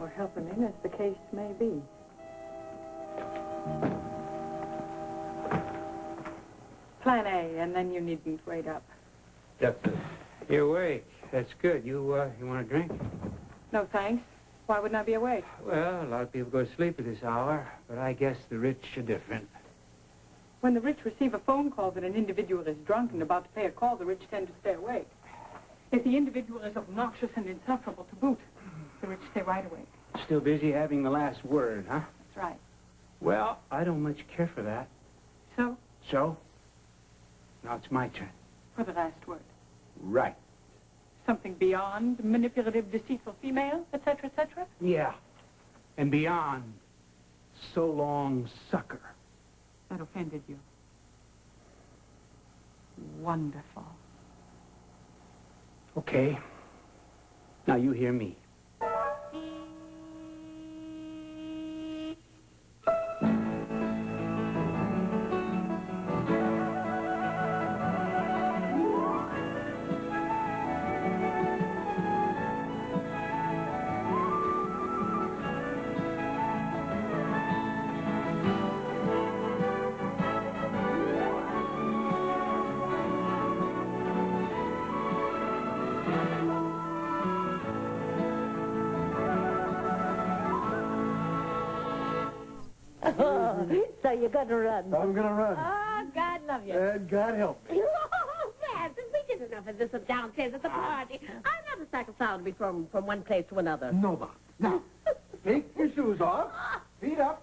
Or helping him, as the case may be. Plan A, and then you needn't wait up. Yes, sir. You're awake. That's good. You want a drink? No, thanks. Why wouldn't I be awake? Well, a lot of people go to sleep at this hour, but I guess the rich are different. When the rich receive a phone call that an individual is drunk and about to pay a call, the rich tend to stay awake. If the individual is obnoxious and insufferable to boot, the rich stay right awake. Still busy having the last word, huh? That's right. Well, I don't much care for that. So, So? Now it's my turn. for the last word. Right. Something beyond manipulative, deceitful female, etc., etc.? Yeah. And beyond, so long, sucker. That offended you. Wonderful. Okay. Now you hear me. So you're going to run. I'm going to run. Oh, God love you. And God help me. Oh, Francis, we did enough of this downstairs at the party. I'm not a sack of flour to be from one place to another. No, Bob. Now, take your shoes off, feet up,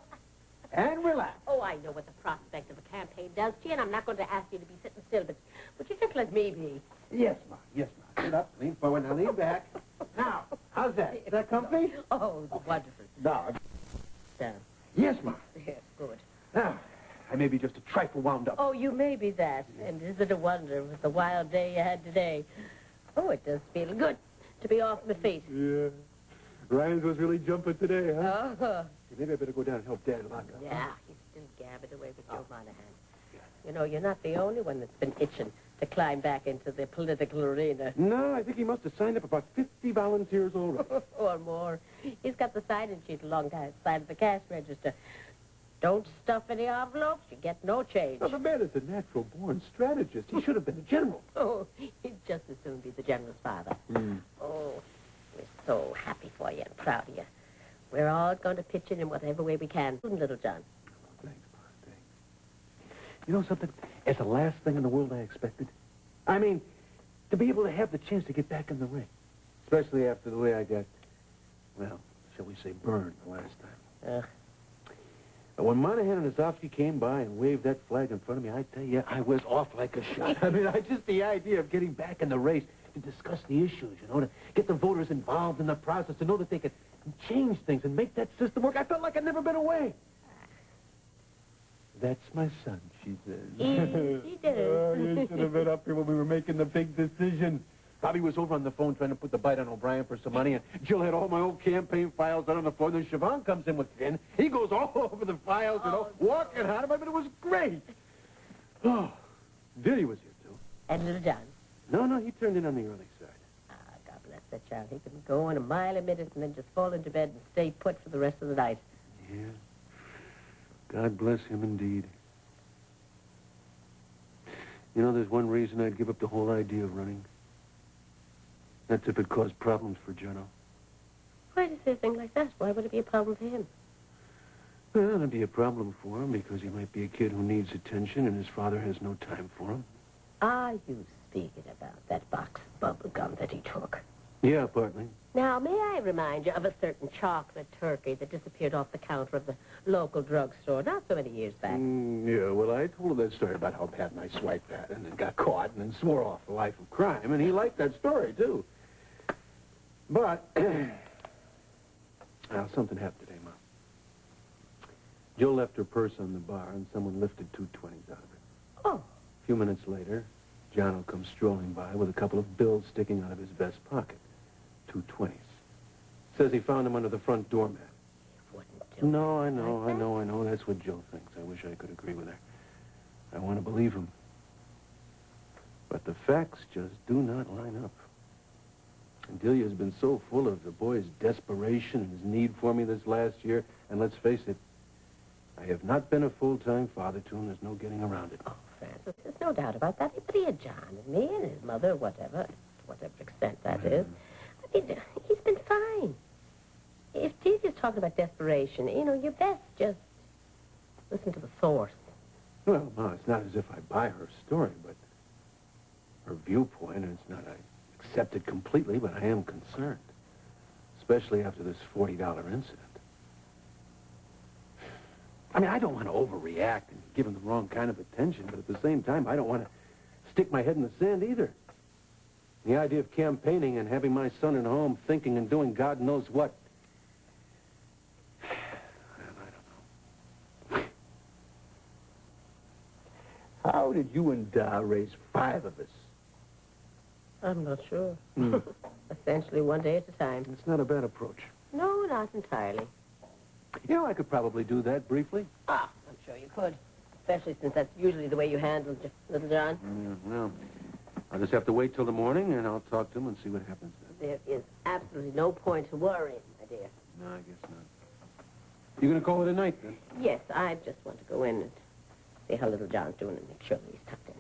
and relax. Oh, I know what the prospect of a campaign does to you, and I'm not going to ask you to be sitting still, but you just let me be. Yes, Ma. Yes, Ma. Sit up, lean forward, now lean back. Now, how's that? Is that comfy? Oh, wonderful. No. So, Yes, Ma. yes, good. Now, I may be just a trifle wound up. Oh, you may be that. And is it a wonder with the wild day you had today? Oh, it does feel good to be off my feet. Yeah. Ryan's was really jumping today, huh? Oh, Maybe I better go down and help Dad lock up. yeah, he's still gabbing away with Joe Monahan. You know, you're not the only one that's been itching to climb back into the political arena. No, I think he must have signed up about 50 volunteers already. Or more. He's got the sign-in sheet alongside of the cash register. Don't stuff any envelopes, you get no change. Well, the man is a natural-born strategist. He should have been a general. Oh, he'd just as soon be the general's father. Oh, we're so happy for you and proud of you. We're all going to pitch in whatever way we can. Little John. Thanks, Ma. Thanks. You know something? It's the last thing in the world I expected. I mean, to be able to have the chance to get back in the ring. Especially after the way I got, well, shall we say, burned the last time. And when Monahan and Azovsky came by and waved that flag in front of me, I tell you, I was off like a shot. I mean, just the idea of getting back in the race to discuss the issues, you know, to get the voters involved in the process, to know that they could change things and make that system work. I felt like I'd never been away. That's my son, she says. He did. Oh, you should have been up here when we were making the big decision. Bobby was over on the phone trying to put the bite on O'Brien for some money, and Jill had all my old campaign files out on the floor. Then Siobhan comes in with Finn. He goes all over the files, you know, walking on them. I mean, it was great. Oh, Dilly was here, too. And Little John. No, he turned in on the early side. Ah, God bless that child. He can go in a mile a minute and then just fall into bed and stay put for the rest of the night. Yeah. God bless him indeed. You know, there's one reason I'd give up the whole idea of running. That's if it caused problems for Jono. Why do you say a thing like that? Why would it be a problem for him? Well, it'd be a problem for him because he might be a kid who needs attention and his father has no time for him. Are you speaking about that box of bubble gum that he took? Yeah, partly. Now, may I remind you of a certain chocolate turkey that disappeared off the counter of the local drugstore not so many years back? Yeah, well, I told him that story about how Pat and I swiped that and then got caught and then swore off the life of crime, and he liked that story, too. But, well, something happened today, Ma. Jill left her purse on the bar, and someone lifted 2 20s out of it. Oh. A few minutes later, John will come strolling by with a couple of bills sticking out of his vest pocket. 2 20s. Says he found them under the front doormat. Wouldn't do No, it I know, like I know, I know. That's what Jill thinks. I wish I could agree with her. I want to believe him. But the facts just do not line up. And Delia's been so full of the boy's desperation and his need for me this last year. And let's face it, I have not been a full-time father to him. There's no getting around it. Oh, Francis, there's no doubt about that. But he had John and me and his mother, whatever, to whatever extent that is. I mean, he's been fine. If Delia's talking about desperation, you know, you best just listen to the source. Well, no, it's not as if I buy her story, but her viewpoint, and it's not I accept it completely, but I am concerned. Especially after this $40 incident. I mean, I don't want to overreact and give him the wrong kind of attention, but at the same time, I don't want to stick my head in the sand either. The idea of campaigning and having my son at home thinking and doing God knows what. I don't know. How did you and Da raise 5 of us? I'm not sure. Essentially one day at a time. It's not a bad approach. No, not entirely. You know, I could probably do that briefly. Ah, I'm sure you could. Especially since that's usually the way you handle little John. Yeah, well, I'll just have to wait till the morning, and I'll talk to him and see what happens then. There is absolutely no point to worrying, my dear. No, I guess not. You gonna call it a night, then? Yes, I just want to go in and see how little John's doing and make sure that he's tucked in.